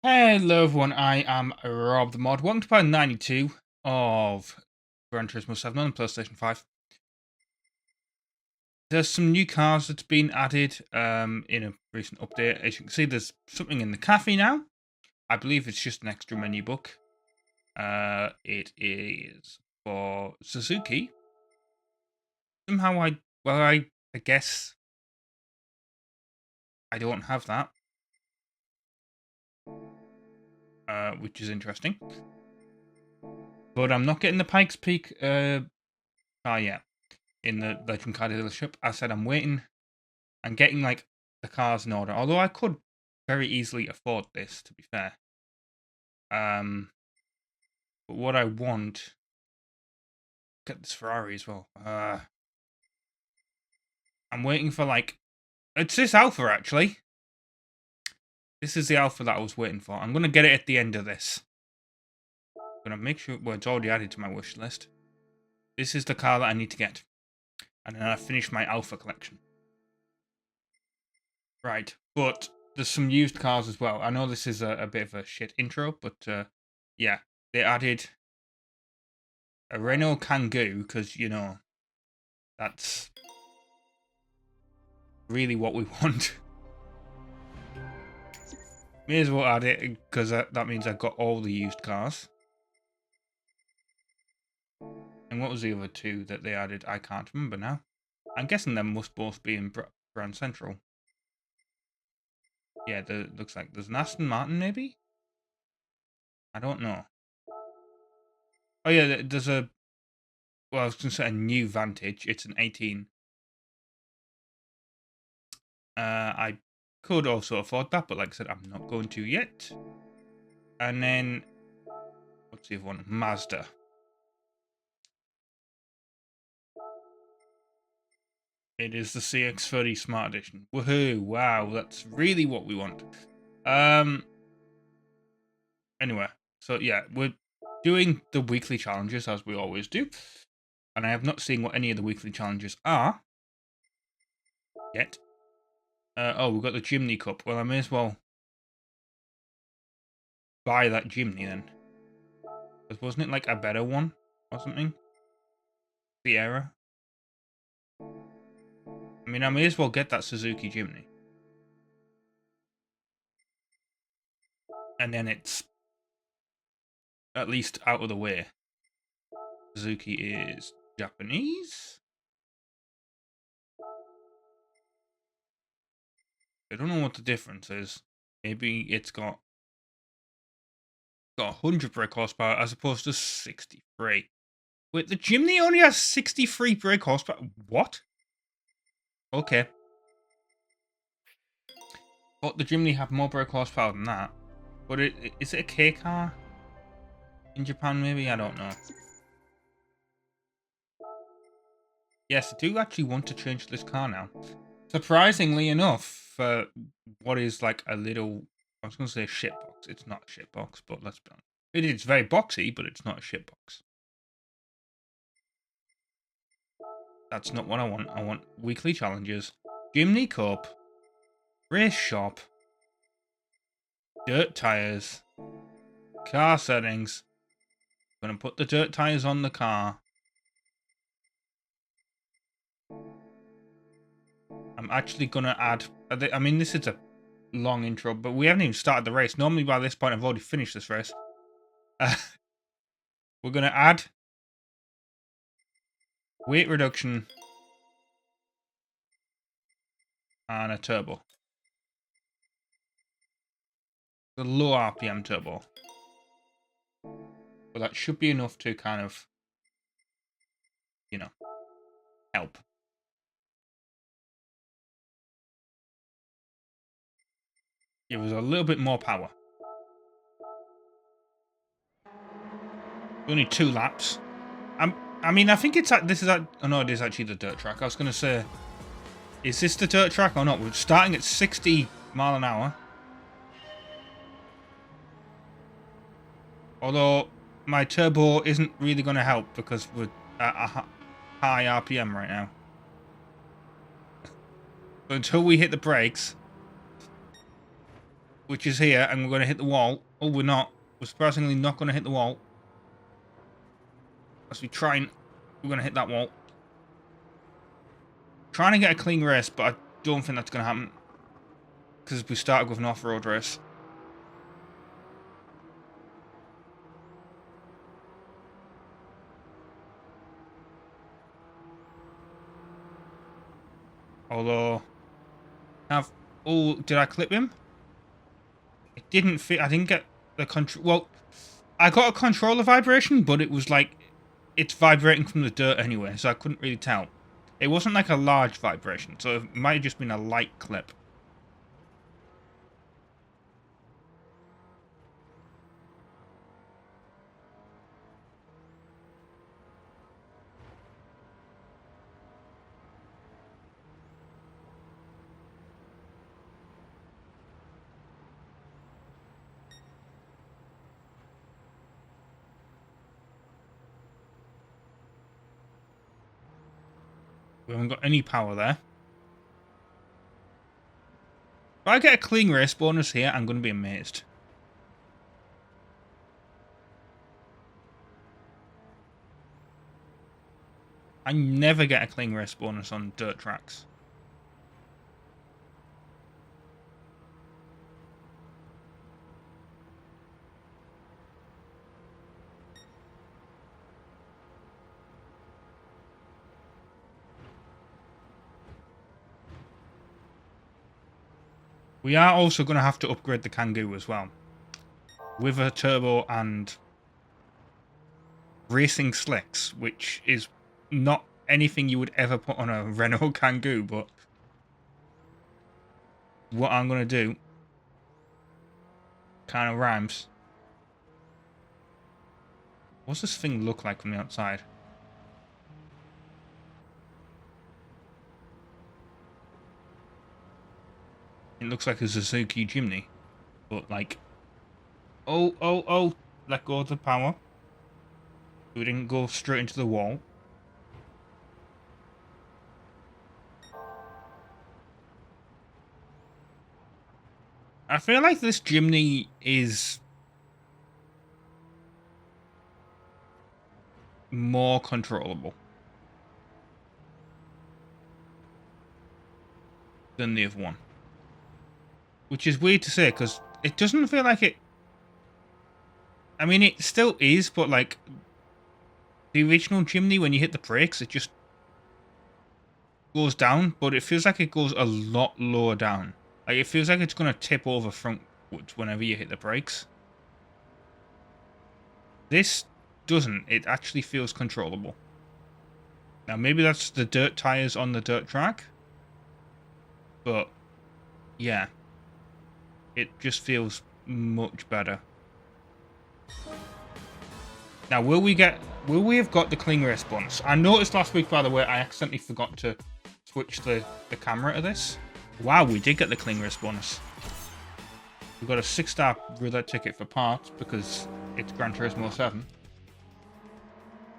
Hello everyone, I am RobtheMod. Welcome to part 92 of Gran Turismo 7 on the PlayStation 5. There's some new cars that's been added in a recent update. As you can see, there's something in the cafe now. I believe it's just an extra menu book. It is for Suzuki. Somehow I guess I don't have that. Which is interesting. But I'm not getting the Pikes Peak car yet in the Legend Car dealership. I said I'm waiting and getting like the cars in order. Although I could very easily afford this, to be fair. But what I want, get this Ferrari as well. I'm waiting for like, it's this Alpha actually. This is the Alpha that I was waiting for. I'm gonna get it at the end of this. I'm gonna make sure, well, it's already added to my wish list. This is the car that I need to get, and then I finish my Alpha collection. Right, but there's some used cars as well. I know this is a bit of a shit intro, but yeah, they added a Renault Kangoo because, you know, that's really what we want. May as well add it because that means I've got all the used cars. And what was the other two that they added? I can't remember now. I'm guessing they must both be in Grand Central. Yeah, looks like there's an Aston Martin maybe? I don't know. Oh yeah, there's a, well, I was going to say a new Vantage. It's an 18. I could also afford that, but like I said, I'm not going to yet. And then, what's the other one? Mazda. It is the CX-30 Smart Edition. Woohoo! Wow, that's really what we want. Anyway, so yeah, we're doing the weekly challenges as we always do. And I have not seen what any of the weekly challenges are yet. Oh, we've got the Jimny Cup. Well, I may as well buy that Jimny then. Because wasn't it like a better one or something? Sierra? I mean, I may as well get that Suzuki Jimny. And then it's at least out of the way. Suzuki is Japanese? I don't know what the difference is. Maybe it's got 100 brake horsepower as opposed to 63. Wait, the Jimny only has 63 brake horsepower? What? Okay. But the Jimny have more brake horsepower than that. But is it a K car? In Japan, maybe? I don't know. Yes, I do actually want to change this car now. Surprisingly enough, for what is like a little, I was going to say shitbox. It's not a shitbox, but let's be honest. It is very boxy, but it's not a shitbox. That's not what I want. I want weekly challenges, Jimny Cup, race shop, dirt tires, car settings. I'm going to put the dirt tires on the car. I'm actually going to add, I mean, this is a long intro, but we haven't even started the race. Normally by this point I've already finished this race. We're going to add weight reduction and a turbo. The low RPM turbo. But that should be enough to kind of, you know, help. Give us a little bit more power. Only 2 laps. I mean, I think it's oh no, it is actually the dirt track. I was going to say, is this the dirt track or not? We're starting at 60 mile an hour. Although my turbo isn't really going to help because we're at a high RPM right now. So until we hit the brakes, which is here, and we're going to hit the wall. Oh, we're not. We're surprisingly not going to hit the wall. As we try and... We're going to hit that wall. Trying to get a clean race, but I don't think that's going to happen. Because we started with an off-road race. Although... Oh, did I clip him? It didn't fit. I didn't get the control. Well, I got a controller vibration, but it was like... It's vibrating from the dirt anyway, so I couldn't really tell. It wasn't like a large vibration, so it might have just been a light clip. We haven't got any power there. If I get a clean race bonus here, I'm going to be amazed. I never get a clean race bonus on dirt tracks. We are also going to have to upgrade the Kangoo as well. With a turbo and racing slicks, which is not anything you would ever put on a Renault Kangoo, but what I'm going to do kind of rhymes. What's this thing look like from the outside? It looks like a Suzuki Jimny, but like, oh, let go of the power. We didn't go straight into the wall. I feel like this Jimny is more controllable than the other one. Which is weird to say, because it doesn't feel like it... I mean, it still is, but like... The original Jimny, when you hit the brakes, it just goes down, but it feels like it goes a lot lower down. Like, it feels like it's going to tip over frontwards whenever you hit the brakes. This doesn't. It actually feels controllable. Now, maybe that's the dirt tires on the dirt track. But, yeah. It just feels much better. Now, will we have got the clean race bonus? I noticed last week, by the way, I accidentally forgot to switch the camera to this. Wow, we did get the clean race bonus. We've got a 6-star roulette ticket for parts because it's Gran Turismo 7.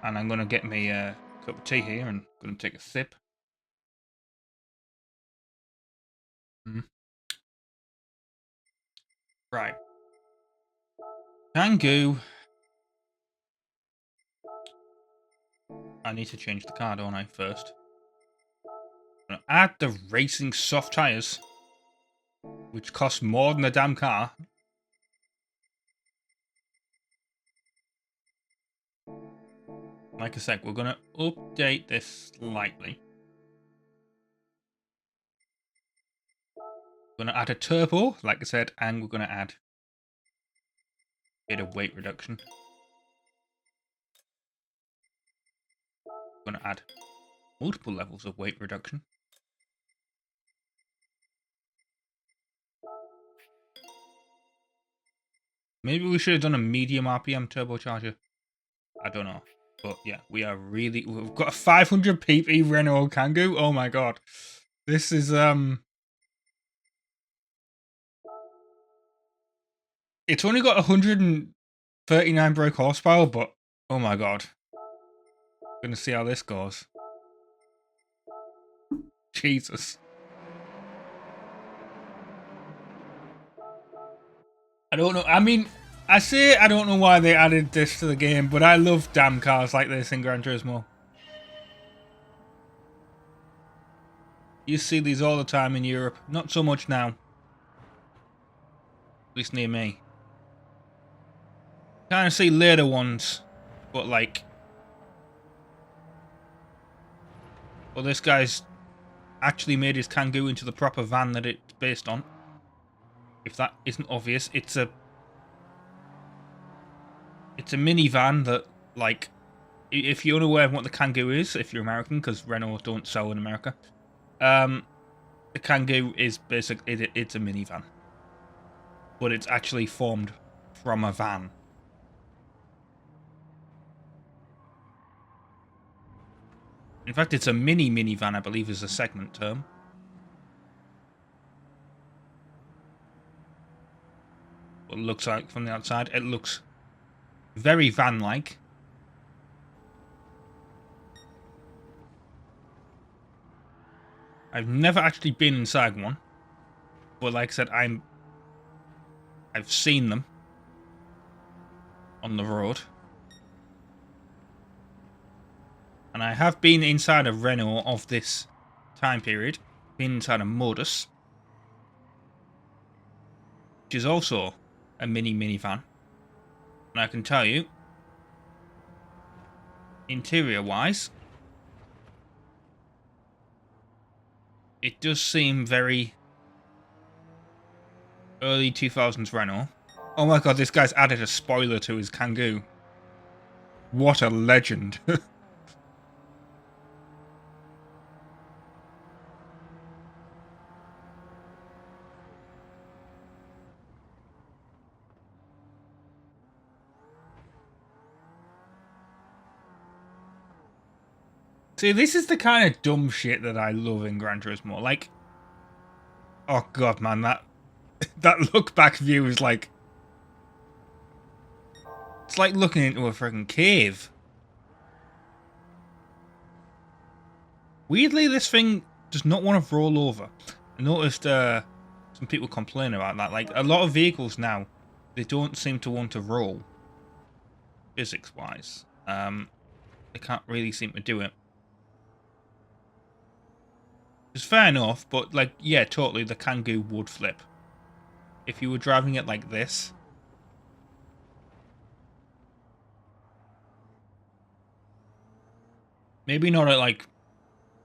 And I'm going to get me a cup of tea here and going to take a sip. Right. Kangoo. I need to change the car, don't I, first? I'm going to add the racing soft tyres, which cost more than the damn car. Like I said, we're going to update this slightly. We're going to add a turbo, like I said, and we're going to add a bit of weight reduction. We're going to add multiple levels of weight reduction. Maybe we should have done a medium RPM turbocharger. I don't know. But yeah, we've got a 500 pp Renault Kangoo. Oh my god. This is, it's only got 139 brake horsepower, but oh my god. Gonna see how this goes. Jesus. I don't know. I mean, I say I don't know why they added this to the game, but I love damn cars like this in Gran Turismo. You see these all the time in Europe. Not so much now. At least near me. Kind of see later ones, but like... Well, this guy's actually made his Kangoo into the proper van that it's based on. If that isn't obvious, it's a minivan that, like, if you're unaware of what the Kangoo is, if you're American, because Renault don't sell in America, the Kangoo is basically, it's a minivan. But it's actually formed from a van. In fact, it's a minivan, I believe, is a segment term. What it looks like from the outside, it looks very van-like. I've never actually been inside one, but like I said, I've seen them on the road. And I have been inside a Renault of this time period, been inside a Modus, which is also a minivan. And I can tell you, interior-wise, it does seem very early 2000s Renault. Oh my god, this guy's added a spoiler to his Kangoo. What a legend. See, this is the kind of dumb shit that I love in Gran Turismo. Like, oh god, man, that look-back view is like... It's like looking into a freaking cave. Weirdly, this thing does not want to roll over. I noticed some people complain about that. Like, a lot of vehicles now, they don't seem to want to roll. Physics-wise. They can't really seem to do it. It's fair enough, but, like, yeah, totally, the Kangoo would flip. If you were driving it like this. Maybe not at, like,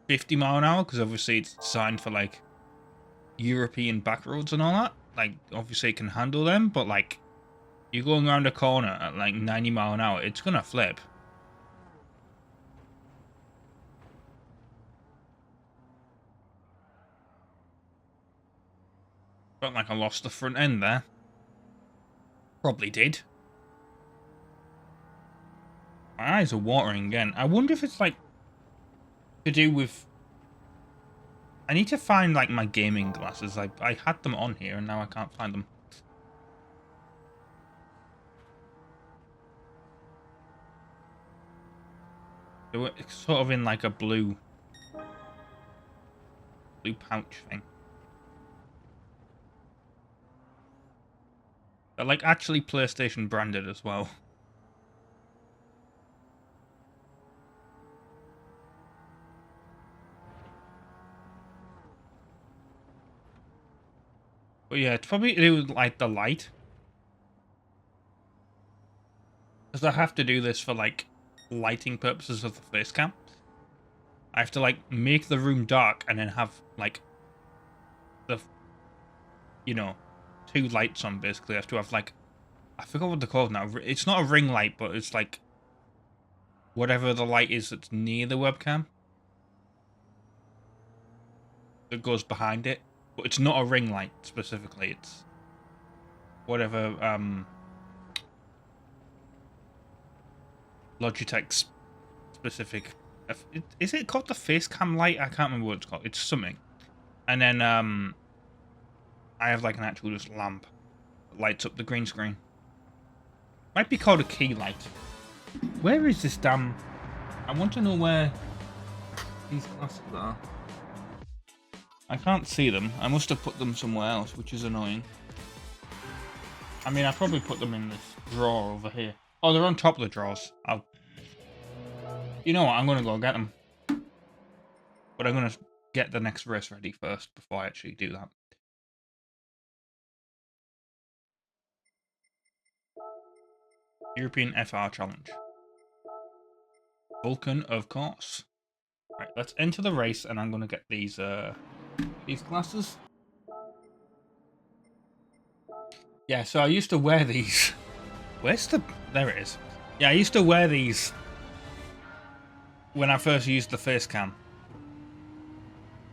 50 mile an hour, because obviously it's designed for, like, European back roads and all that. Like, obviously it can handle them, but, like, you're going around a corner at, like, 90 mile an hour, it's gonna flip. Felt like I lost the front end there. Probably did. My eyes are watering again. I wonder if it's like to do with... I need to find like my gaming glasses. I had them on here and now I can't find them. They were sort of in like a blue pouch thing. They're like actually PlayStation branded as well. But yeah, it's probably to do with like the light. Because I have to do this for like lighting purposes of the face cam. I have to like make the room dark and then have like the, you know, two lights on basically. I have to have like, I forgot what they're called now. It's not a ring light, but it's like whatever the light is that's near the webcam that goes behind it. But it's not a ring light specifically. It's whatever Logitech's specific. Is it called the face cam light? I can't remember what it's called. It's something. And then I have like an actual just lamp that lights up the green screen. Might be called a key light. Where is this damn... I want to know where these glasses are. I can't see them. I must have put them somewhere else, which is annoying. I mean, I probably put them in this drawer over here. Oh, they're on top of the drawers. You know what? I'm going to go get them. But I'm going to get the next race ready first before I actually do that. European FR Challenge. Vulcan, of course. Right, let's enter the race, and I'm going to get these glasses. Yeah, so I used to wear these. Where's the... There it is. Yeah, I used to wear these when I first used the face cam.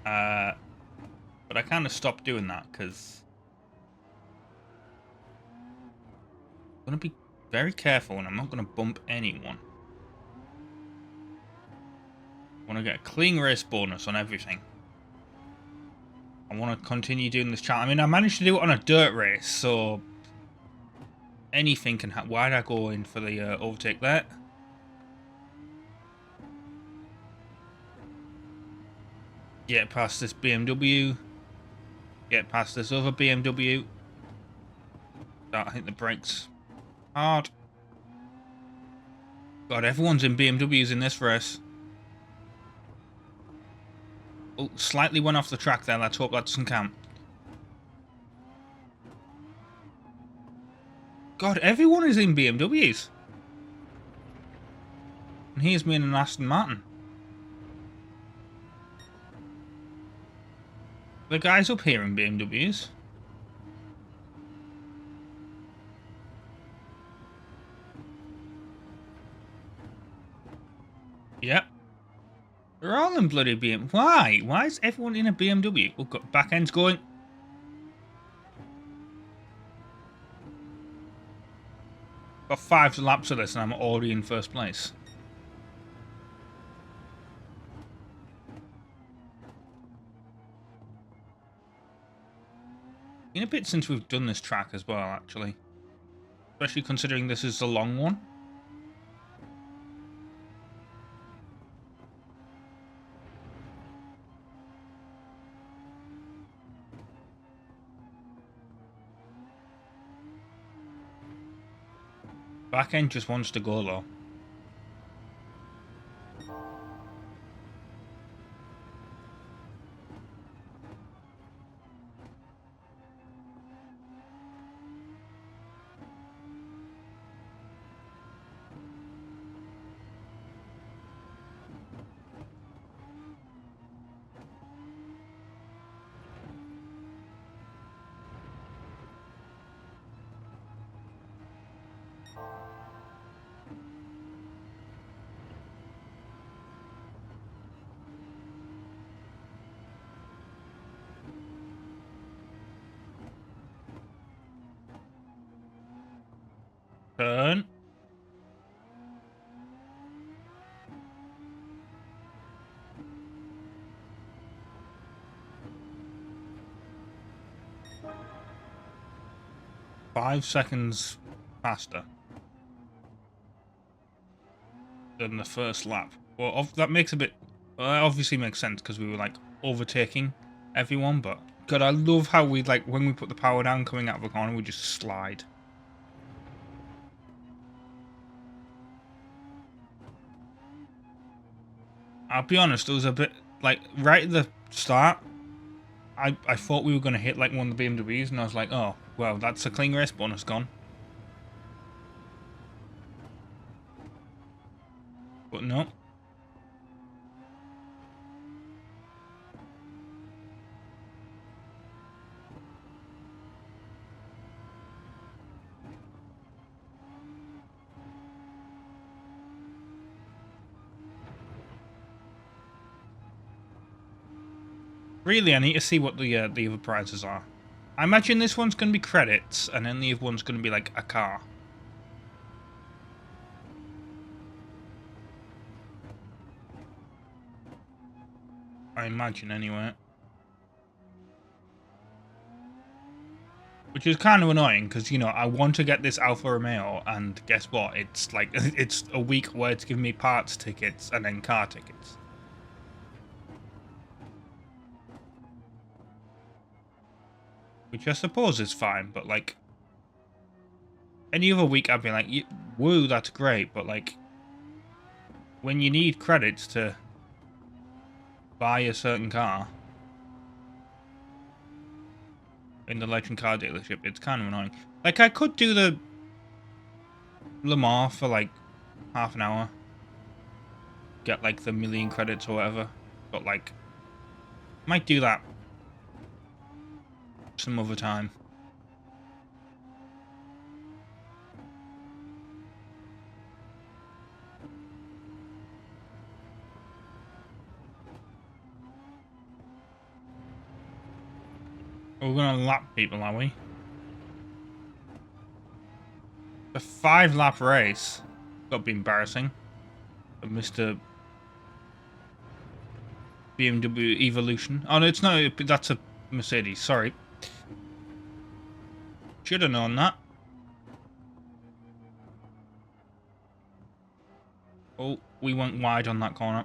But I kind of stopped doing that because I'm going to be very careful and I'm not going to bump anyone. I want to get a clean race bonus on everything. I want to continue doing this challenge. I mean, I managed to do it on a dirt race, so anything can happen. Why did I go in for the overtake there? Get past this BMW. Get past this other BMW. Start hitting the brakes hard. God, everyone's in BMWs in this race. Oh, slightly went off the track there. Let's hope that doesn't count. God, everyone is in BMWs. And here's me in an Aston Martin. The guys up here in BMWs. Yep. They're all in bloody BMW. Why? Why is everyone in a BMW? Oh, got back end's going. Got 5 laps of this and I'm already in first place. Been a bit since we've done this track as well, actually. Especially considering this is the long one. Back end just wants to go though. Turn. Five seconds faster than the first lap. Well, that makes a bit... Well, that obviously makes sense because we were, like, overtaking everyone, but... God, I love how we, like, when we put the power down coming out of the corner, we just slide. I'll be honest, it was a bit, like, right at the start, I thought we were going to hit, like, one of the BMWs, and I was like, oh, well, that's a clean race bonus gone. But no. Really, I need to see what the other prizes are. I imagine this one's going to be credits, and then the other one's going to be, like, a car. I imagine, anyway. Which is kind of annoying, because, you know, I want to get this Alfa Romeo, and guess what? It's, like, it's a week where it's giving me parts tickets, and then car tickets. Which I suppose is fine, but, like... any other week I'd be like, woo, that's great. But like, when you need credits to buy a certain car in the Legend car dealership, it's kind of annoying. Like, I could do the Le Mans for like half an hour, get like the 1,000,000 credits or whatever, but like, might do that some other time. We're gonna lap people, are we? A 5-lap race. Got to be embarrassing. Mr. BMW Evolution. Oh no, it's not. That's a Mercedes. Sorry. Should have known that. Oh, we went wide on that corner.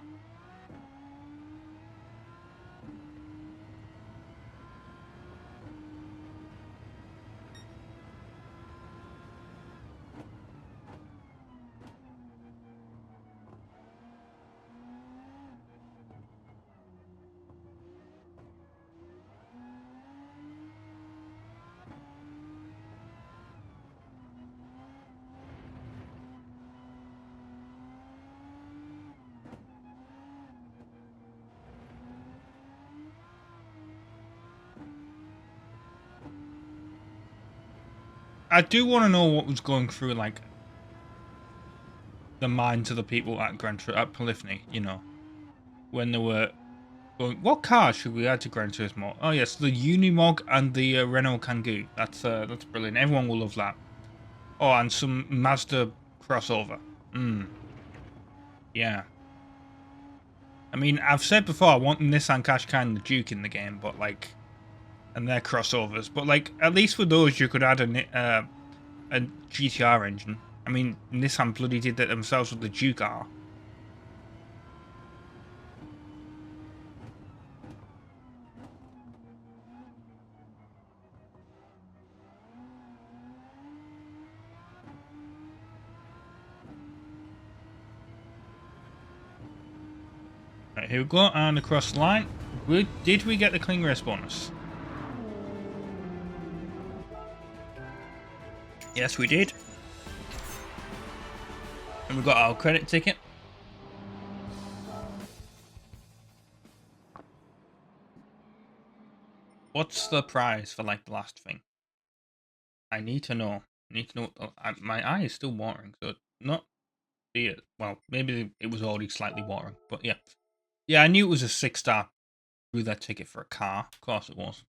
I do want to know what was going through, like, the minds of the people at at Polyphony, you know, when they were going, what cars should we add to Gran Turismo? Oh yes, the Unimog and the Renault Kangoo. That's brilliant. Everyone will love that. Oh, and some Mazda crossover. Yeah. I mean, I've said before, I want Nissan Qashqai and the Duke in the game, but like, and they're crossovers. But like, at least with those, you could add a GTR engine. I mean, Nissan bloody did that themselves with the Duke R. Right, here we go, and across the line. Did we get the clean race bonus? Yes, we did. And we got our credit ticket. What's the prize for like the last thing? I need to know. My eye is still watering, so not see it. Well, maybe it was already slightly watering, but yeah. Yeah, I knew it was a 6-star through that ticket for a car. Of course it was.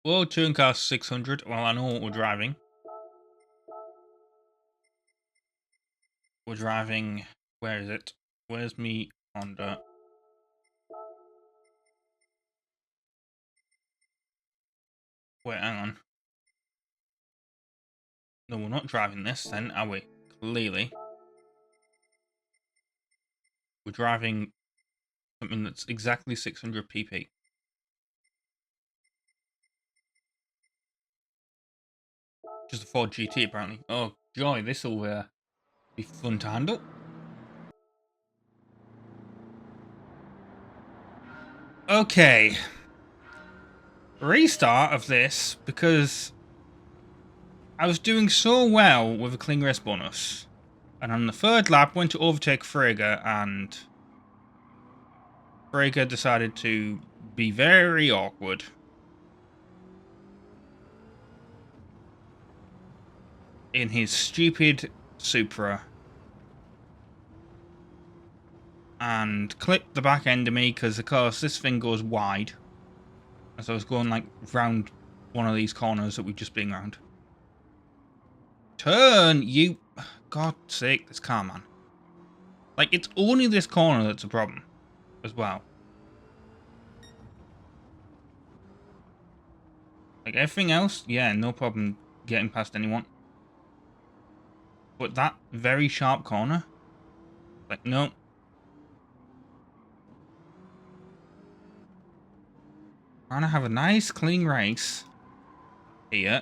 World Touring Car 600. Well, I know what we're driving. We're driving. Where is it? Where's me Honda? Wait, hang on. No, we're not driving this then, are we? Clearly. We're driving something that's exactly 600 pp. Just a Ford GT, apparently. Oh, joy, this will be fun to handle. Okay. Restart of this, because I was doing so well with a clean race bonus. And on the third lap, went to overtake Frege, and Frege decided to be very awkward. In his stupid Supra. And clipped the back end of me, because of course this thing goes wide. As I was going like round one of these corners that we've just been round. Turn, you... God's sake, this car, man. Like, it's only this corner that's a problem, as well. Like, everything else, yeah, no problem getting past anyone. But that very sharp corner, like, no. Trying to have a nice, clean race here.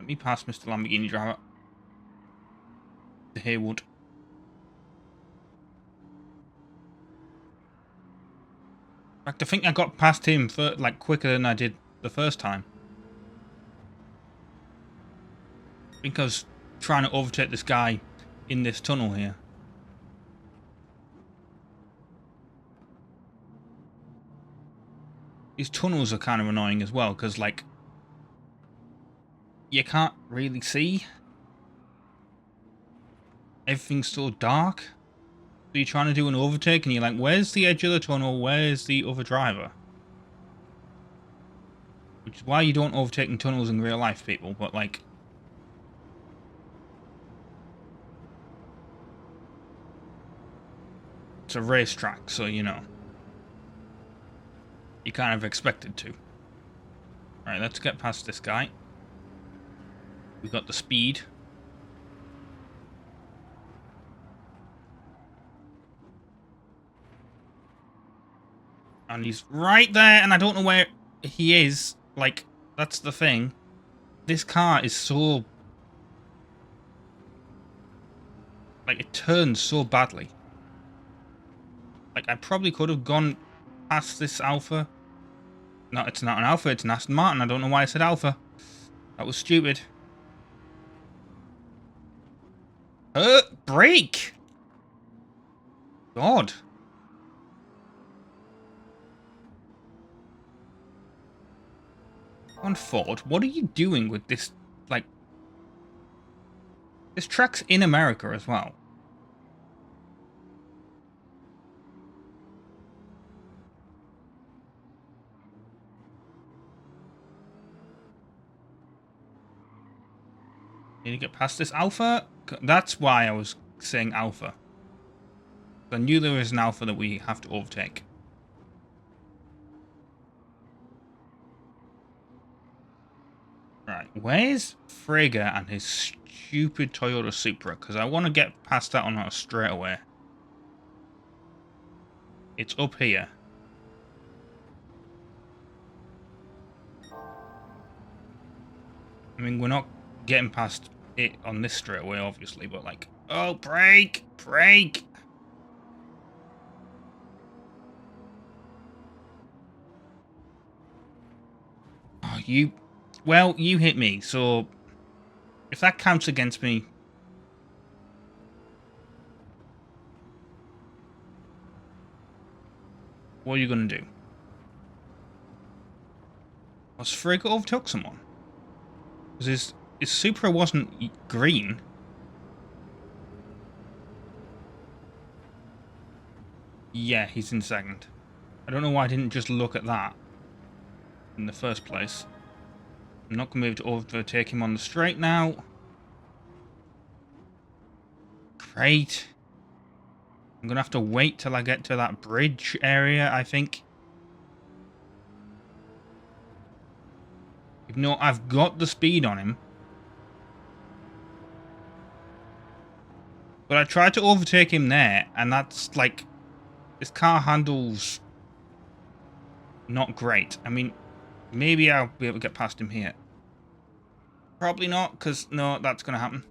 Let me pass Mr. Lamborghini driver. To Haywood. In fact, I think I got past him for, like, quicker than I did the first time. I think I was trying to overtake this guy in this tunnel here. These tunnels are kind of annoying as well, because, like, you can't really see. Everything's so dark. So you're trying to do an overtake, and you're like, where's the edge of the tunnel? Where's the other driver? Which is why you don't overtake in tunnels in real life, people, but, like... It's a racetrack, so, you know. You kind of expected to. Alright, let's get past this guy. We've got the speed. And he's right there, and I don't know where he is. Like, that's the thing. This car is so... Like, it turns so badly. Like, I probably could have gone past this Alpha. No, it's not an Alpha, it's an Aston Martin. I don't know why I said Alpha. That was stupid. Brake! God. On Ford, what are you doing with this, like... This track's in America as well. Need to get past this Alpha? That's why I was saying Alpha. I knew there was an Alpha that we have to overtake. Right, where's Frigga and his stupid Toyota Supra? Because I want to get past that on us straight away. It's up here. I mean, we're not getting past it on this straight away, obviously, but like... Oh, brake! Brake! Oh, you... Well, you hit me, so... If that counts against me... What are you going to do? Was Frigga overtook someone? Because his Supra wasn't green. Yeah, he's in second. I don't know why I didn't just look at that in the first place. I'm not going to be able to overtake him on the straight now. Great. I'm going to have to wait till I get to that bridge area, I think. Even though I've got the speed on him. But I tried to overtake him there, and that's like... This car handles... Not great. I mean, maybe I'll be able to get past him here. Probably not, because no, that's going to happen.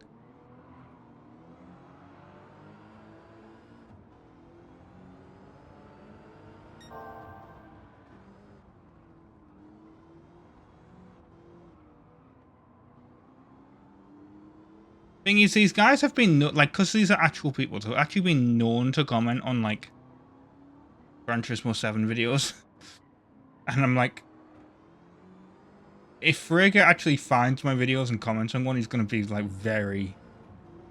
Thing is, these guys have been, like, because these are actual people, so actually been known to comment on, like, Gran Turismo 7 videos. And I'm like, if Frigga actually finds my videos and comments on one, he's going to be, like, very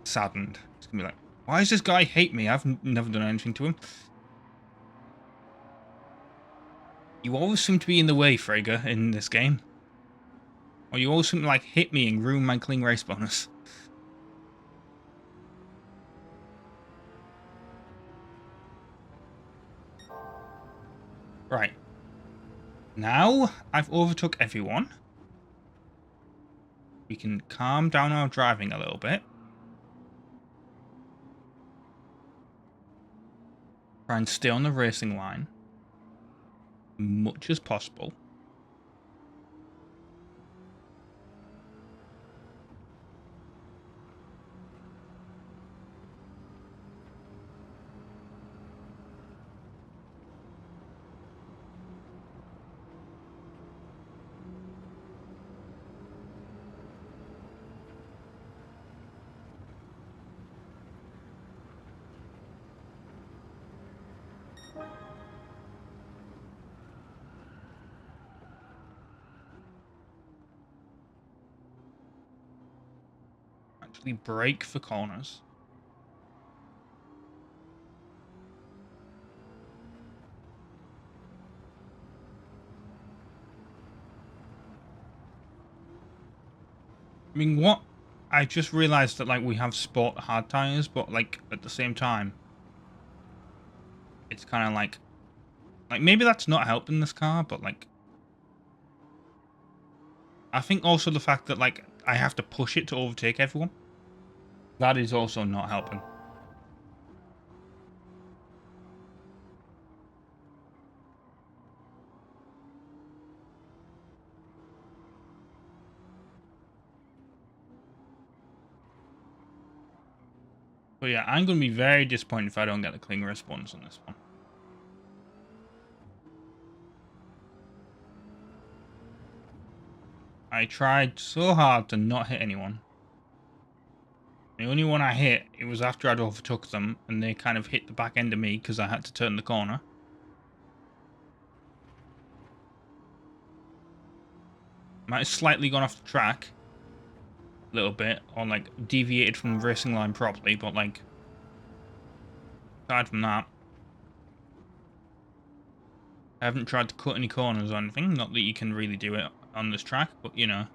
saddened. He's going to be like, why does this guy hate me? I've never done anything to him. You always seem to be in the way, Frigga, in this game. Or you always seem to, like, hit me and ruin my clean race bonus. Right. Now I've overtook everyone. We can calm down our driving a little bit. Try and stay on the racing line. Much as possible. actually brake for corners. I mean, what? I just realized that, like, we have sport hard tires, but, like, at the same time, it's kind of like maybe that's not helping this car, but, like, I think also the fact that, like, I have to push it to overtake everyone, that is also not helping. But yeah, I'm going to be very disappointed if I don't get the cling response on this one. I tried so hard to not hit anyone. The only one I hit, it was after I'd overtook them, and they kind of hit the back end of me because I had to turn the corner. Might have slightly gone off the track a little bit, or like deviated from the racing line properly, but like aside from that, I haven't tried to cut any corners or anything. Not that you can really do it on this track, but you know,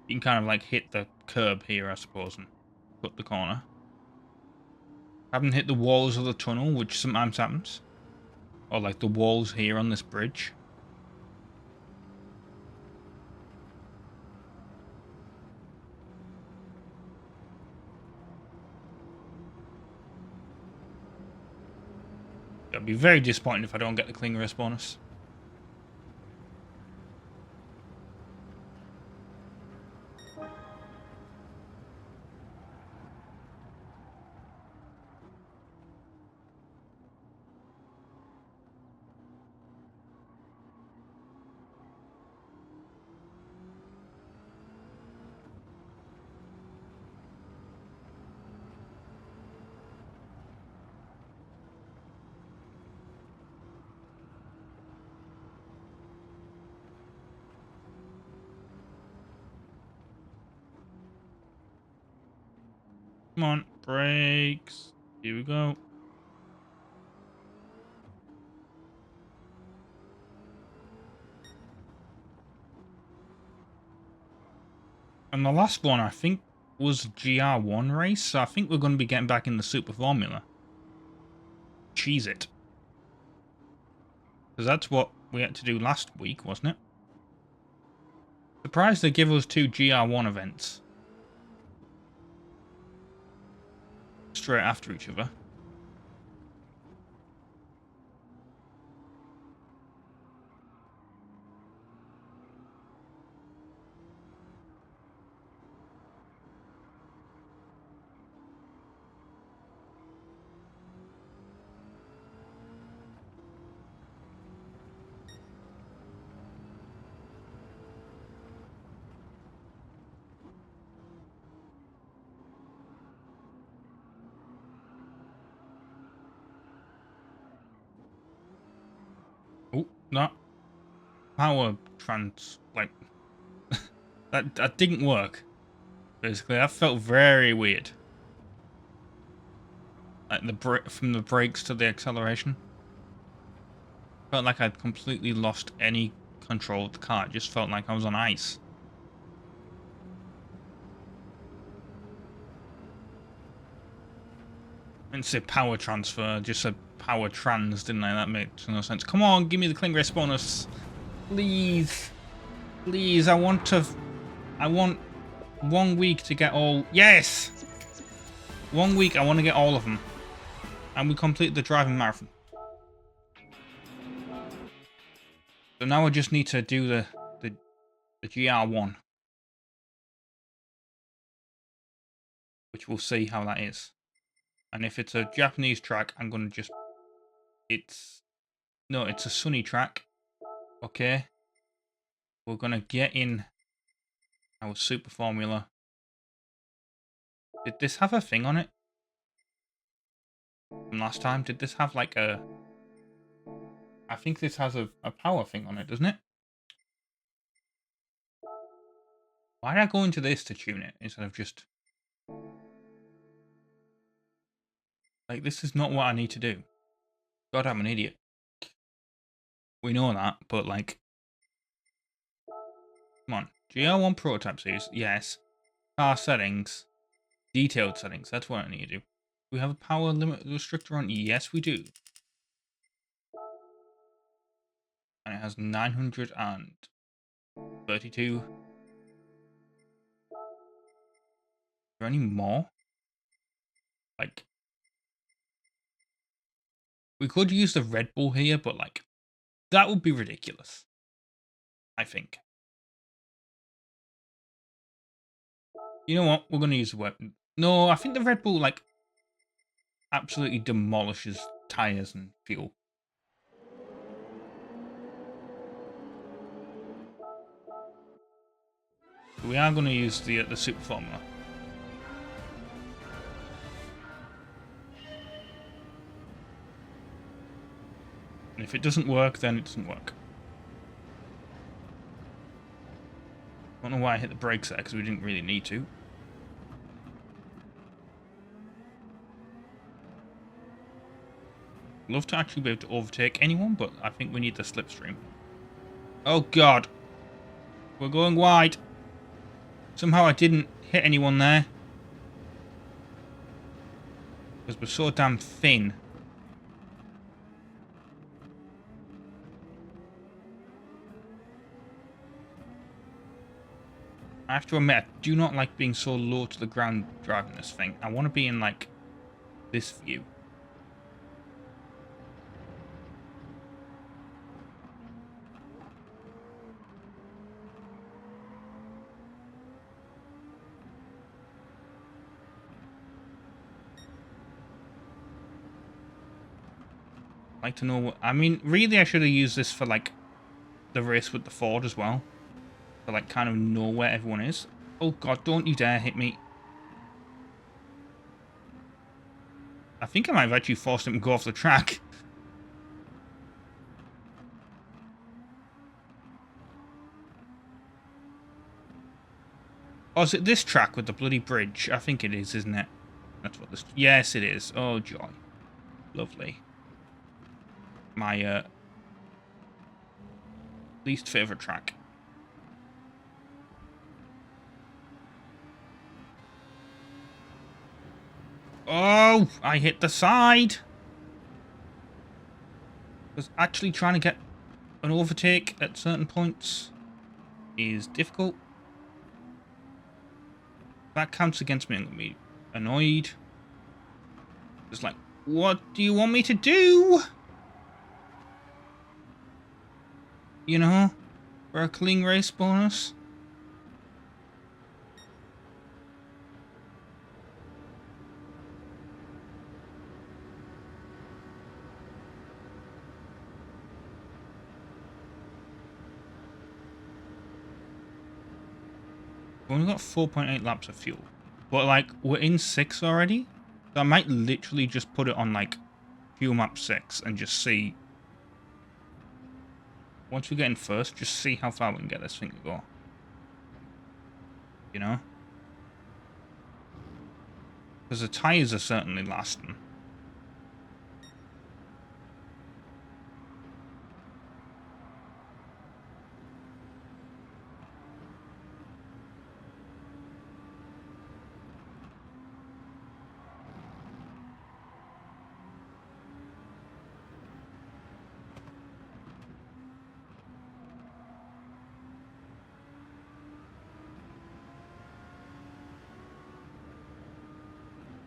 you can kind of like hit the curb here, I suppose, and cut the corner. I haven't hit the walls of the tunnel, which sometimes happens, or like the walls here on this bridge. I'd be very disappointed if I don't get the cling race bonus. Come on, brakes. Here we go. And the last one, I think, was GR1 race, so I think we're going to be getting back in the Super Formula. Cheese it. Because that's what we had to do last week, wasn't it? Surprised they give us 2 GR1 events straight after each other. Oh, that power trans, like, that didn't work. Basically, that felt very weird. Like from the brakes to the acceleration. Felt like I'd completely lost any control of the car. It just felt like I was on ice. I didn't say power transfer, I just said power trans, didn't I? That makes no sense. Come on, give me the cling race bonus. Please. Please, I want 1 week to get all... Yes! 1 week, I want to get all of them. And we complete the driving marathon. So now I just need to do the GR1. Which we'll see how that is. And if it's a Japanese track, I'm going to just... No, it's a sunny track. Okay. We're going to get in our Super Formula. Did this have a thing on it? From last time? Did this have like a... I think this has a power thing on it, doesn't it? Why did I go into this to tune it instead of just... Like, this is not what I need to do. God, I'm an idiot. We know that, but like... Come on. GL1 prototype series, yes. Car settings. Detailed settings, that's what I need to do. Do we have a power limit restrictor on? Yes, we do. And it has 932. Is there any more? Like... We could use the Red Bull here, but like... That would be ridiculous. I think. You know what? We're going to use the weapon. No, I think the Red Bull, like, absolutely demolishes tires and fuel. We are going to use the super formula. And if it doesn't work, then it doesn't work. I don't know why I hit the brakes there, because we didn't really need to. Love to actually be able to overtake anyone, but I think we need the slipstream. Oh god. We're going wide. Somehow I didn't hit anyone there. Because we're so damn thin. I have to admit, I do not like being so low to the ground driving this thing. I want to be in, like, this view. I'd like to know what... I mean, really, I should have used this for, like, the race with the Ford as well. To, like, kind of know where everyone is. Oh, God, don't you dare hit me. I think I might have actually forced him to go off the track. Oh, is it this track with the bloody bridge? I think it is, isn't it? That's what this... Yes, it is. Oh, joy. Lovely. My, least favourite track. Oh, I hit the side. Because actually trying to get an overtake at certain points is difficult. That counts against me. I'm going to be annoyed. It's like, what do you want me to do? You know, for a clean race bonus. We've only got 4.8 laps of fuel. But, like, we're in 6 already. So I might literally just put it on, like, fuel map 6 and just see. Once we get in first, just see how far we can get this thing to go. You know? Because the tyres are certainly lasting.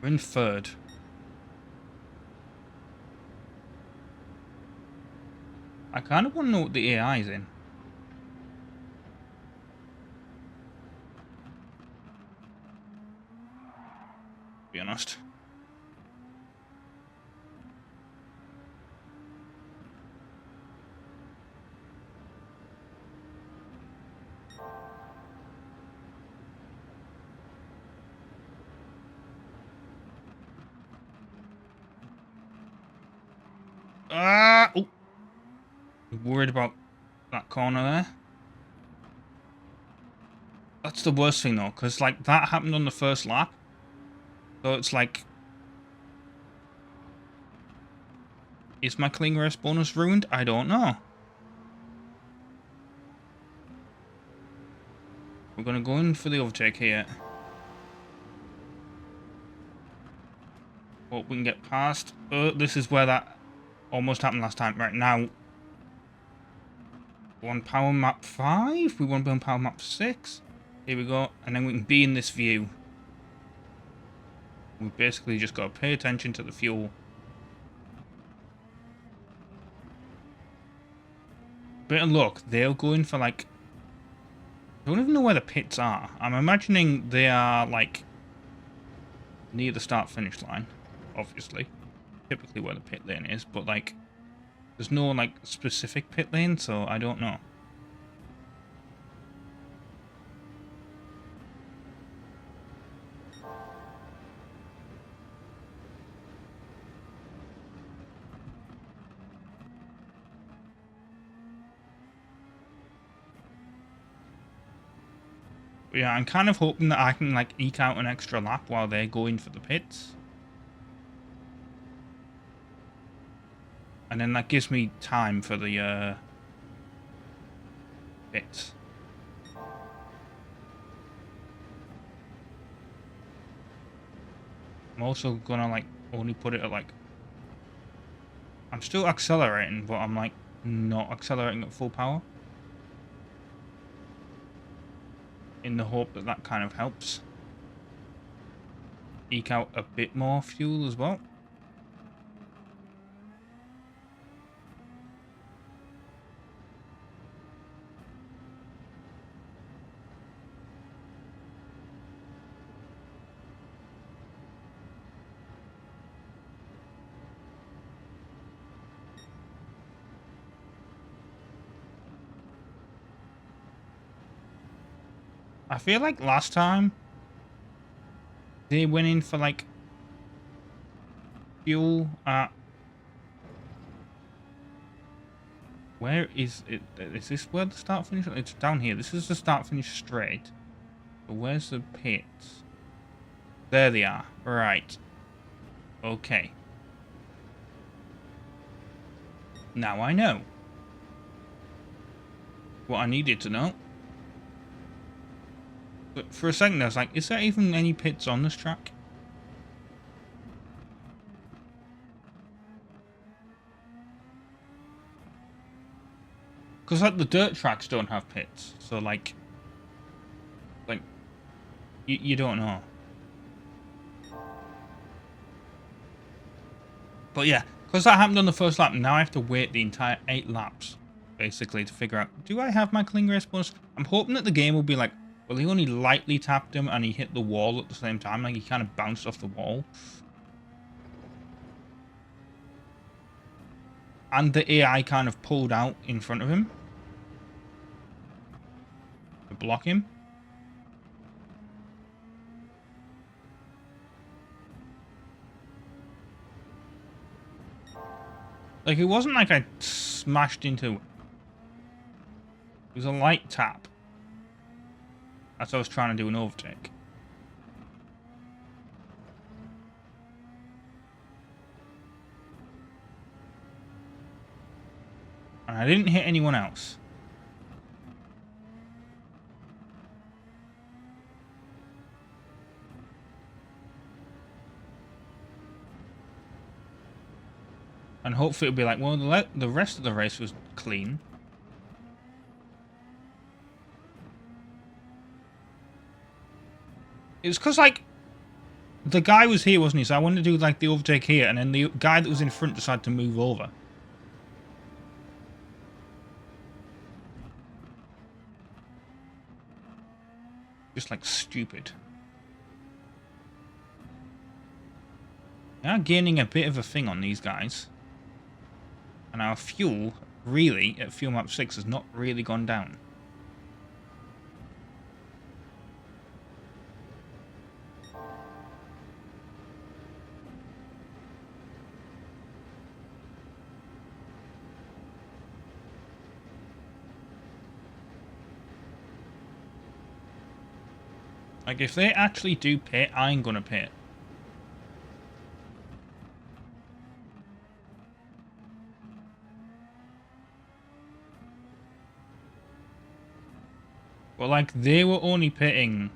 We're in third. I kind of want to know what the AI is in. To be honest. Oh! Worried about that corner there. That's the worst thing, though, because, like, that happened on the first lap. So it's like... Is my clean race bonus ruined? I don't know. We're going to go in for the overtake here. Hope we can get past. This is where that almost happened last time. Right now, we're on power map 5. We want to be on power map 6. Here we go. And then we can be in this view. We basically just got to pay attention to the fuel. Bit of luck. They'll go in for like... I don't even know where the pits are. I'm imagining they are like near the start-finish line, obviously. Typically where the pit lane is, but like there's no like specific pit lane, so I don't know. But yeah, I'm kind of hoping that I can like eke out an extra lap while they're going for the pits. And then that gives me time for the pits. I'm also gonna like only put it at like... I'm still accelerating, but I'm like not accelerating at full power. In the hope that that kind of helps eke out a bit more fuel as well. I feel like last time they went in for like fuel at... Where is it? Is this where the start finish? It's down here. This is the start finish straight. But where's the pits? There they are. Right. Okay. Now I know what I needed to know. But for a second I was like, is there even any pits on this track? Because like the dirt tracks don't have pits. So like you don't know. But yeah, because that happened on the first lap, now I have to wait the entire 8 laps, basically, to figure out, do I have my clean race bonus? I'm hoping that the game will be like, well, he only lightly tapped him and he hit the wall at the same time, like he kind of bounced off the wall. And the AI kind of pulled out in front of him to block him. Like, it wasn't like I smashed into... It was a light tap. As I was trying to do an overtake. And I didn't hit anyone else. And hopefully it'll be like, well, the rest of the race was clean. It was because, like, the guy was here, wasn't he? So I wanted to do, like, the overtake here, and then the guy that was in front decided to move over. Just, like, stupid. We are gaining a bit of a thing on these guys. And our fuel, really, at fuel map 6 has not really gone down. Like, if they actually do pit, I ain't gonna pit. But, like, they were only pitting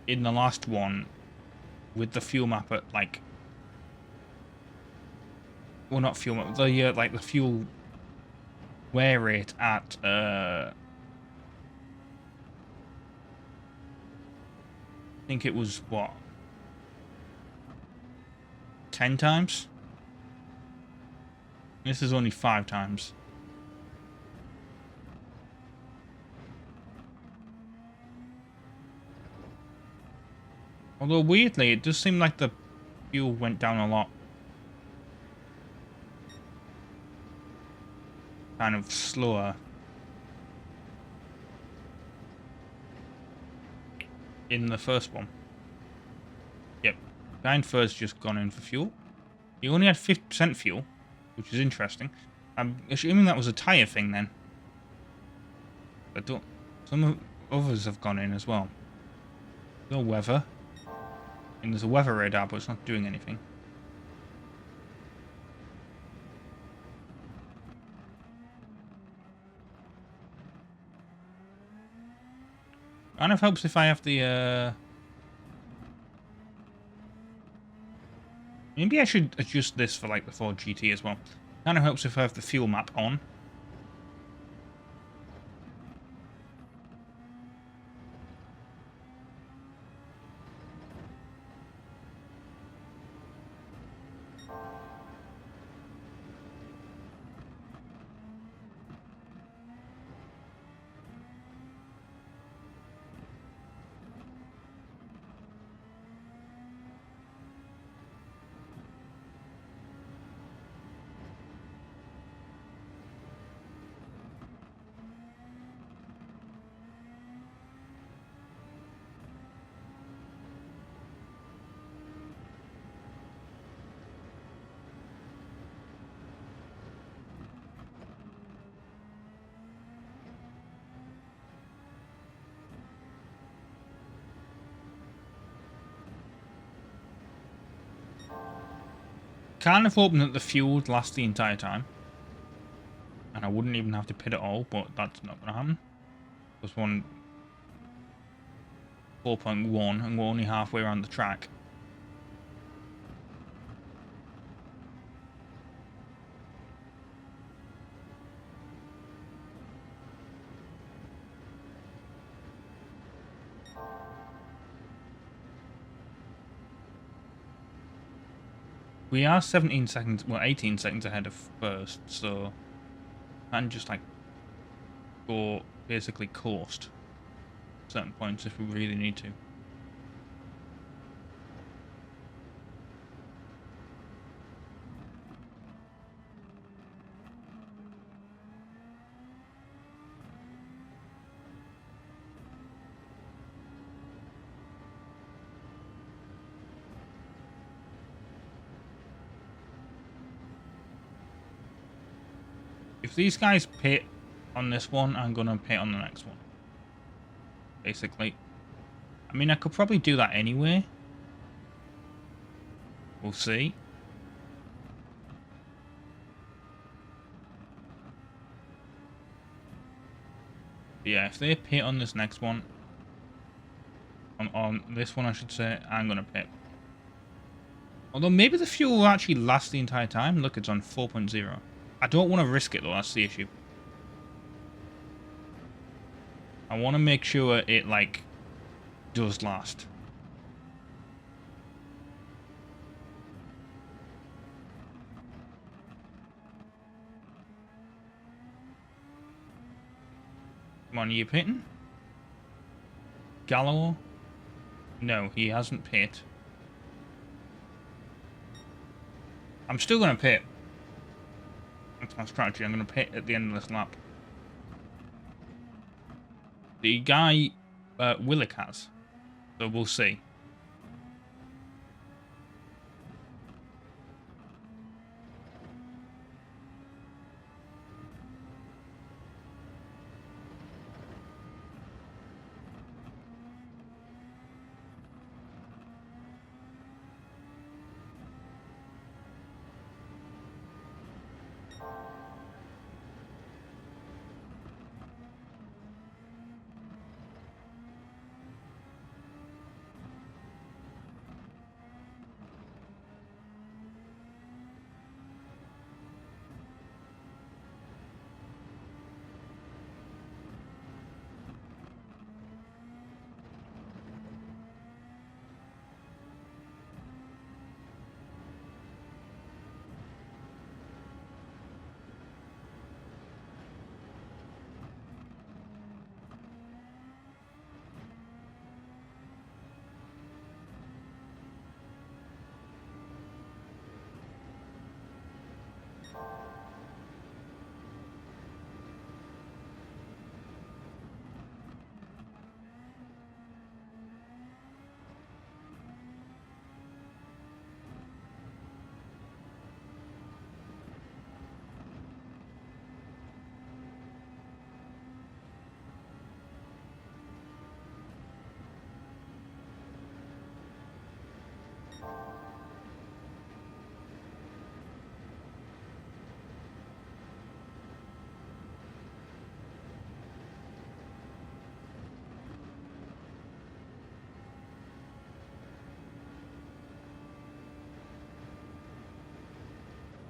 in the last one with the fuel map at, like... Well, not fuel map. The, like, the fuel wear rate at, I think it was, what? 10 times? This is only 5 times. Although, weirdly, it does seem like the fuel went down a lot. Kind of slower. In the first one. Yep. Guy in first just gone in for fuel. He only had 50% fuel, which is interesting. I'm assuming that was a tyre thing then. But don't... Some others have gone in as well. No weather. And there's a weather radar, but it's not doing anything. Kind of helps if I have the, Maybe I should adjust this for, like, the Ford GT as well. Kind of helps if I have the fuel map on. Kind of hoping that the fuel would last the entire time. And I wouldn't even have to pit at all, but that's not going to happen. There's one 4.1 and we're only halfway around the track. We are 17 seconds, well, 18 seconds ahead of first, so I can just, like, go basically coast at certain points if we really need to. If these guys pit on this one, I'm going to pit on the next one. Basically. I mean, I could probably do that anyway. We'll see. But yeah, if they pit on this next one, on this one I should say, I'm going to pit. Although maybe the fuel will actually last the entire time. Look, it's on 4.0. I don't want to risk it though, that's the issue. I want to make sure it, like, does last. Come on, are you pitting? Gallo? No, he hasn't pit. I'm still going to pit. That's my strategy. I'm going to pit at the end of this lap. The guy, Willick has. So we'll see.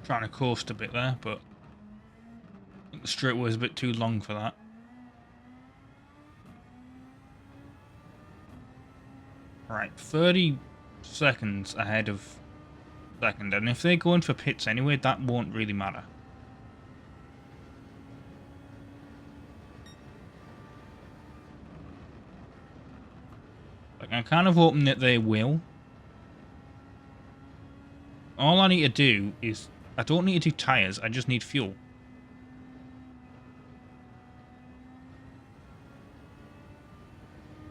Trying to coast a bit there, but I think the straightaway was a bit too long for that. Right, 30 seconds ahead of second, and if they're going for pits anyway, that won't really matter. Like, I'm kind of hoping that they will. All I need to do is, I don't need to do tyres, I just need fuel.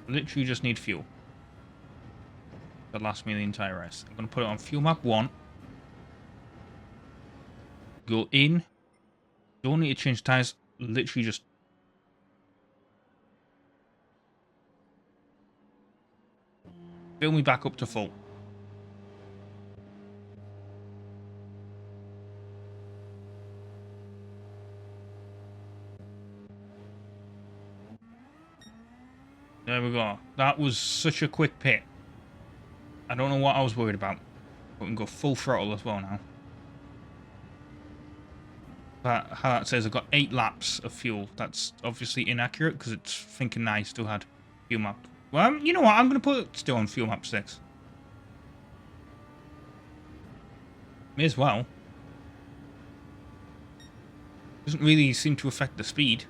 Literally just need fuel. That lasts me the entire race. I'm going to put it on fuel map 1. Go in. Don't need to change tyres. Literally just... fill me back up to full. There we go. That was such a quick pit. I don't know what I was worried about. But we can go full throttle as well now. But how that says I've got 8 laps of fuel. That's obviously inaccurate because it's thinking I still had fuel map. Well, you know what? I'm going to put it still on fuel map 6. May as well. Doesn't really seem to affect the speed.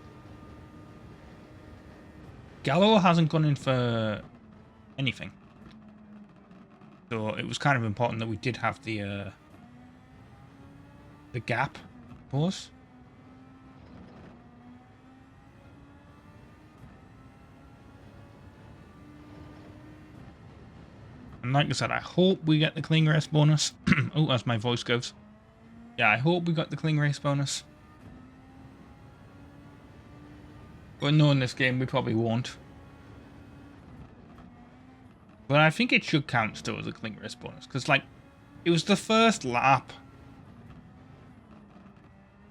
Gallo hasn't gone in for anything. So it was kind of important that we did have the gap pause. And like I said, I hope we get the clean race bonus. Oh, as my voice goes. Yeah, I hope we got the clean race bonus. But knowing this game, we probably won't. But I think it should count still as a clean race bonus. Because, like, it was the first lap.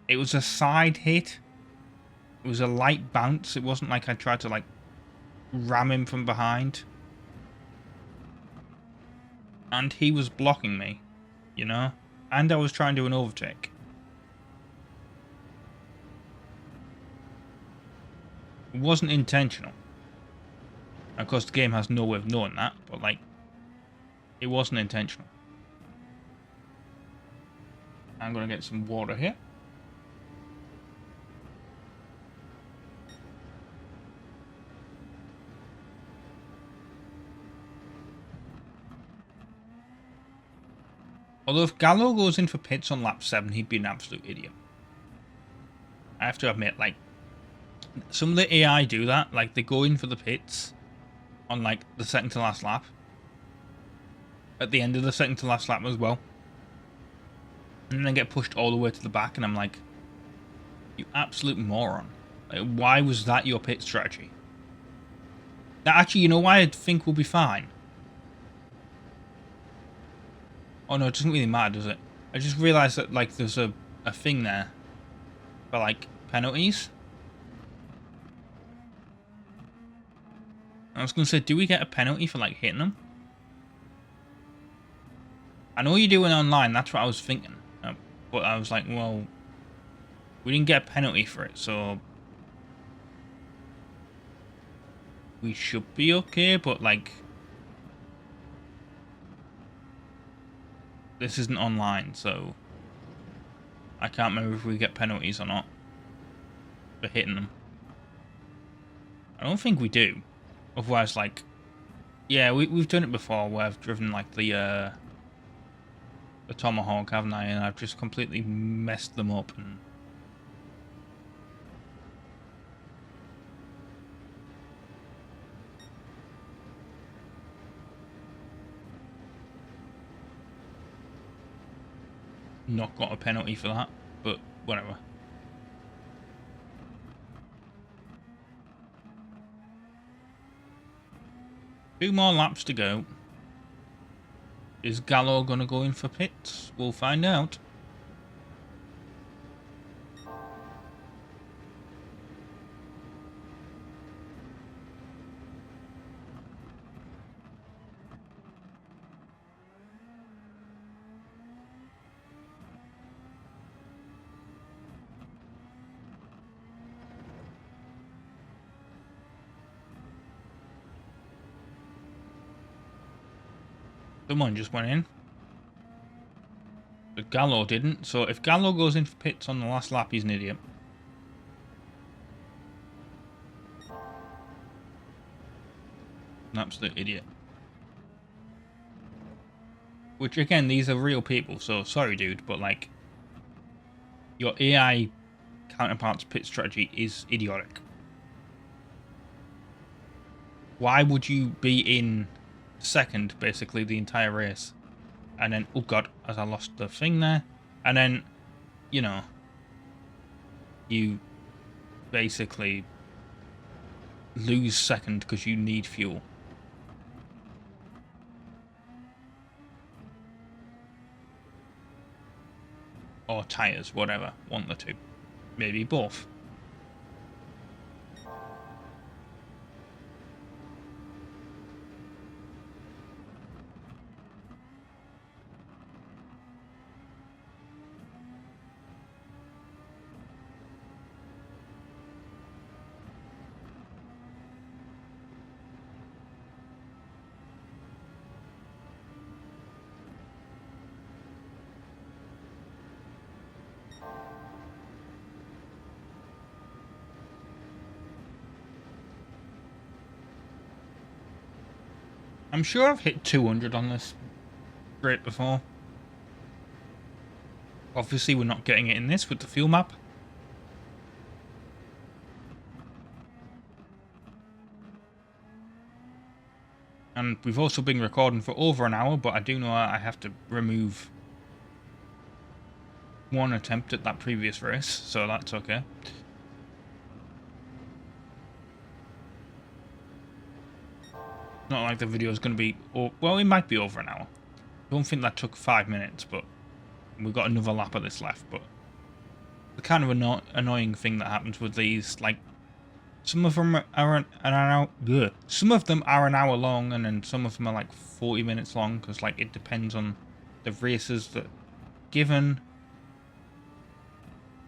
It was a side hit. It was a light bounce. It wasn't like I tried to, like, ram him from behind. And he was blocking me, you know? And I was trying to do an overtake. It wasn't intentional. Of course, the game has no way of knowing that, but, like, it wasn't intentional. I'm going to get some water here. Although if Gallo goes in for pits on lap 7, he'd be an absolute idiot. I have to admit, like, some of the AI do that. Like, they go in for the pits on, like, the second to last lap. At the end of the second to last lap as well. And then they get pushed all the way to the back, and I'm like, you absolute moron. Like, why was that your pit strategy? Now, actually, you know why I think we'll be fine? Oh no, it doesn't really matter, does it? I just realised that, like, there's a thing there for, like, penalties. I was going to say, do we get a penalty for, like, hitting them? I know you do it online, that's what I was thinking. But I was like, well, we didn't get a penalty for it, so we should be okay, but, like, this isn't online, so I can't remember if we get penalties or not for hitting them. I don't think we do. Otherwise, like, yeah, we've done it before where I've driven, like, the a tomahawk, haven't I? And I've just completely messed them up. And not got a penalty for that, but whatever. Two more laps to go. Is Gallo going to go in for pits? We'll find out. Someone just went in. But Gallo didn't. So if Gallo goes in for pits on the last lap, he's an idiot. An absolute idiot. Which, again, these are real people, so sorry, dude, but, like, your AI counterpart's pit strategy is idiotic. Why would you be in second, basically, the entire race? And then, oh god, as I lost the thing there. And then, you know, you basically lose second because you need fuel. Or tyres, whatever. One of the two. Maybe both. I'm sure I've hit 200 on this straight before. Obviously, we're not getting it in this with the fuel map. And we've also been recording for over an hour, but I do know I have to remove one attempt at that previous race, so that's okay. Not like the video is going to be... well, it might be over an hour. I don't think that took 5 minutes, but we've got another lap of this left. But the kind of annoying thing that happens with these, like, some of them are an hour... Ugh. Some of them are an hour long, and then some of them are like 40 minutes long, because, like, it depends on the races that given.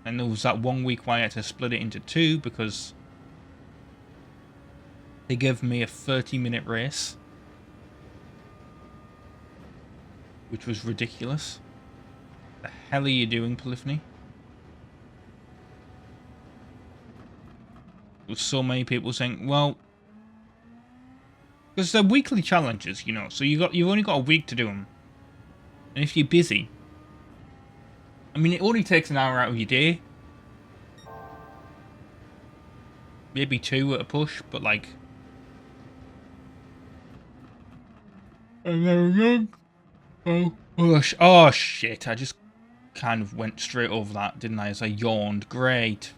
And there was that 1 week where I had to split it into two, because they gave me a 30-minute race, which was ridiculous. The hell are you doing, Polyphony? With so many people saying, well, because they're weekly challenges, you know, so you've only got a week to do them. And if you're busy, I mean, it only takes an hour out of your day. Maybe 2 at a push, but like... Oh shit, I just kind of went straight over that, didn't I, as I yawned. Great.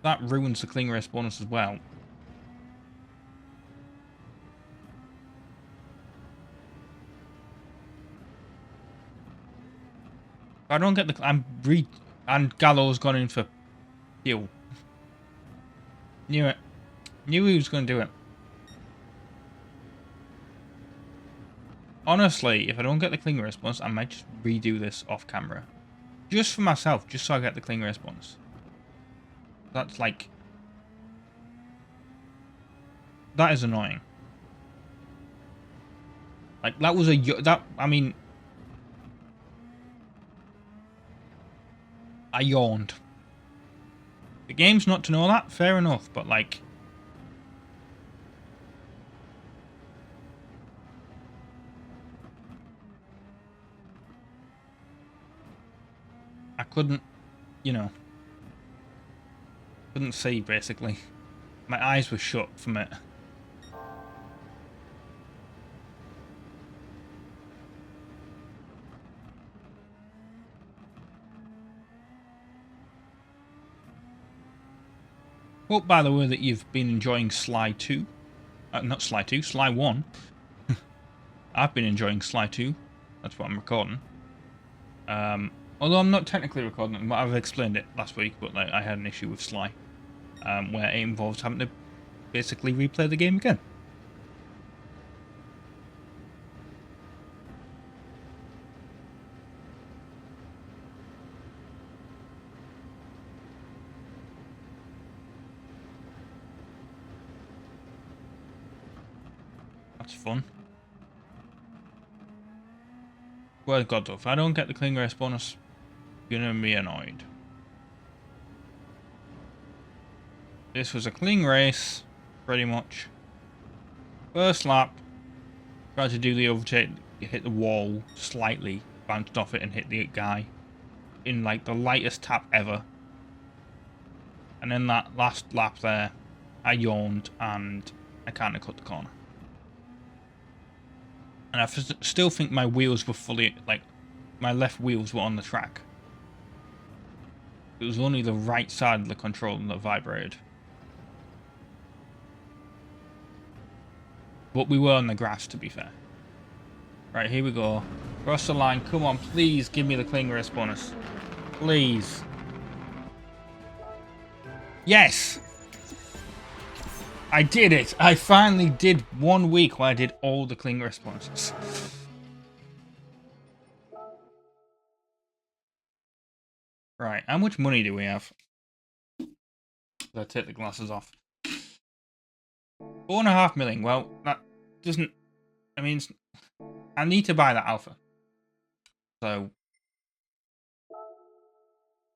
That ruins the clean race bonus as well. I don't get the... and Gallo's gone in for fuel. Knew it. Knew he was going to do it. Honestly, if I don't get the clean race bonus, I might just redo this off camera. Just for myself, just so I get the clean race bonus. That's like... that is annoying. Like, that was I mean... I yawned. The game's not to know that, fair enough, but like... couldn't, you know, couldn't see basically. My eyes were shut from it. Hope, by the way, that you've been enjoying Sly 2. Not Sly 2, Sly 1. I've been enjoying Sly 2. That's what I'm recording. Although I'm not technically recording it, but I've explained it last week, but like, I had an issue with Sly. Where it involves having to basically replay the game again. That's fun. Well, God, though, if I don't get the clean race bonus, you're gonna be annoyed. This was a clean race, pretty much. First lap, tried to do the overtake, hit the wall slightly, bounced off it and hit the guy in like the lightest tap ever. And then that last lap there, I yawned and I kind of cut the corner. And I still think my wheels were fully, like, my left wheels were on the track. It was only the right side of the controller that vibrated. But we were on the grass, to be fair. Right, here we go. Cross the line. Come on, please give me the clean race bonus. Please. Yes! I did it! I finally did 1 week where I did all the clean race bonuses. Right, how much money do we have? I'll take the glasses off. 4.5 million. Well, that doesn't... I mean, I need to buy that alpha. So...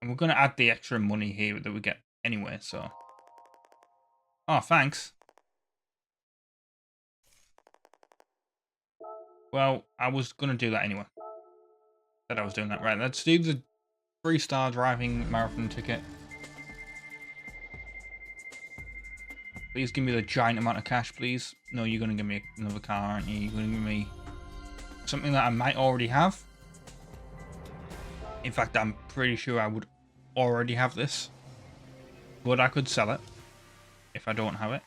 And we're going to add the extra money here that we get anyway, so... Oh, thanks. Well, I was going to do that anyway. Said I was doing that. Right, let's do the 3-star driving marathon ticket. Please give me the giant amount of cash, please. No, you're going to give me another car, aren't you? You're going to give me something that I might already have. In fact, I'm pretty sure I would already have this. But I could sell it if I don't have it.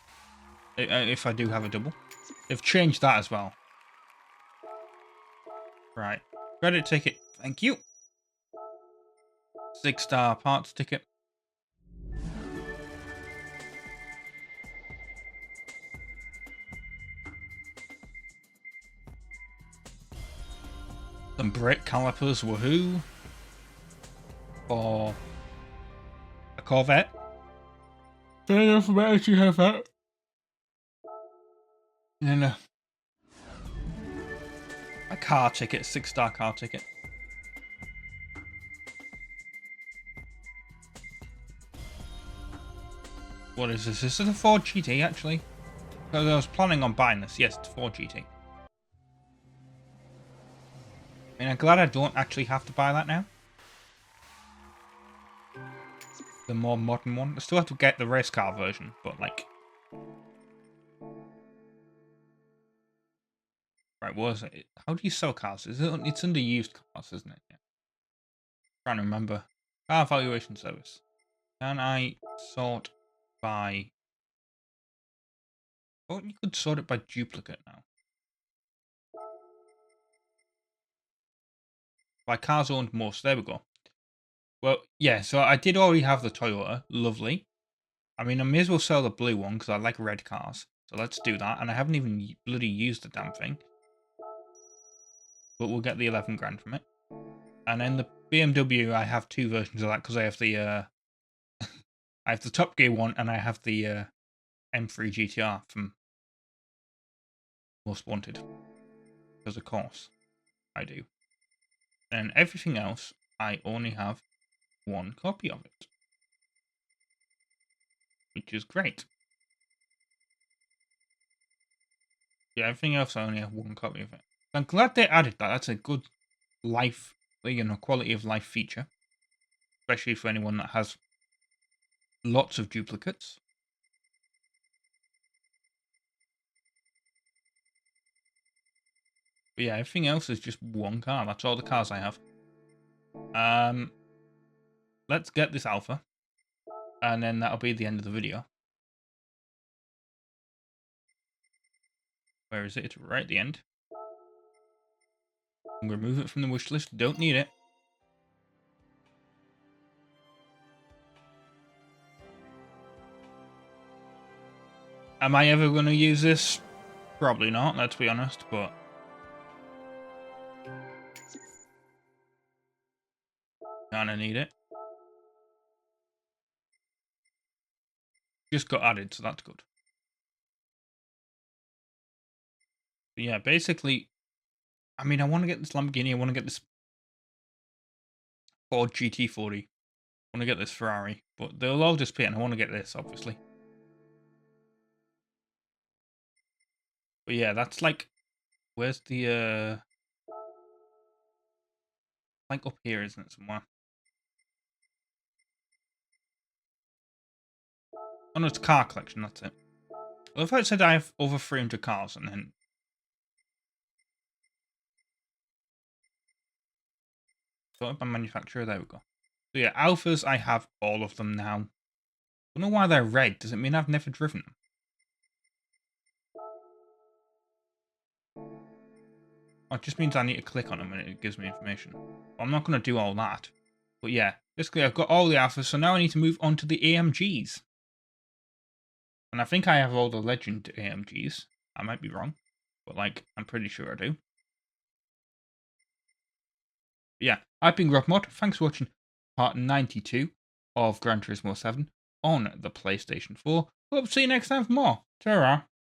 If I do have a double. They've changed that as well. Right. Credit ticket. Thank you. 6-star parts ticket. Some brake calipers, woohoo. For a Corvette. Fair enough, I actually have that. And then a car ticket, 6-star car ticket. What is this? This is a Ford GT, actually. Because I was planning on buying this. Yes, it's Ford GT. I mean, I'm glad I don't actually have to buy that now. The more modern one. I still have to get the race car version, but like... Right, what is it? How do you sell cars? It's under used cars, isn't it? Yeah. Trying to remember. Car valuation service. Can I sort by... Oh, you could sort it by duplicate now. By cars owned most. There we go. Well, yeah, so I did already have the Toyota. Lovely. I mean, I may as well sell the blue one because I like red cars. So let's do that. And I haven't even bloody used the damn thing. But we'll get the 11 grand from it. And then the BMW, I have 2 versions of that because I have the I have the Top Gear one and I have the M3 GTR from Most Wanted. Because of course, I do. And everything else, I only have 1 copy of it. Which is great. Yeah, everything else I only have 1 copy of it. I'm glad they added that. That's a good life, quality of life feature. especially for anyone that has lots of duplicates. But yeah, everything else is just one car. That's all the cars I have. Let's get this alpha, and then that'll be the end of the video. Where is it? It's right at the end. I'm gonna remove it from the wish list. Don't need it. Am I ever going to use this? Probably not, let's be honest, but... Kinda need it. Just got added, so that's good. But yeah, basically... I mean, I want to get this Lamborghini, I want to get this Ford GT40. I want to get this Ferrari, but they'll all disappear, and I want to get this, obviously. But yeah, that's like... Where's the, like up here, isn't it, somewhere? Oh no, it's car collection, that's it. Well, if I said I have over 300 cars, and then... Sorted by manufacturer, there we go. So yeah, Alphas, I have all of them now. I don't know why they're red. Does it mean I've never driven them? Oh, it just means I need to click on them and it gives me information. Well, I'm not going to do all that. But yeah, basically I've got all the Alphas, so now I need to move on to the AMGs. And I think I have all the Legend AMGs. I might be wrong, but like, I'm pretty sure I do. But yeah, I've been RobtheMod. Thanks for watching part 92 of Gran Turismo 7 on the PlayStation 4. Hope to see you next time for more. Ta-ra.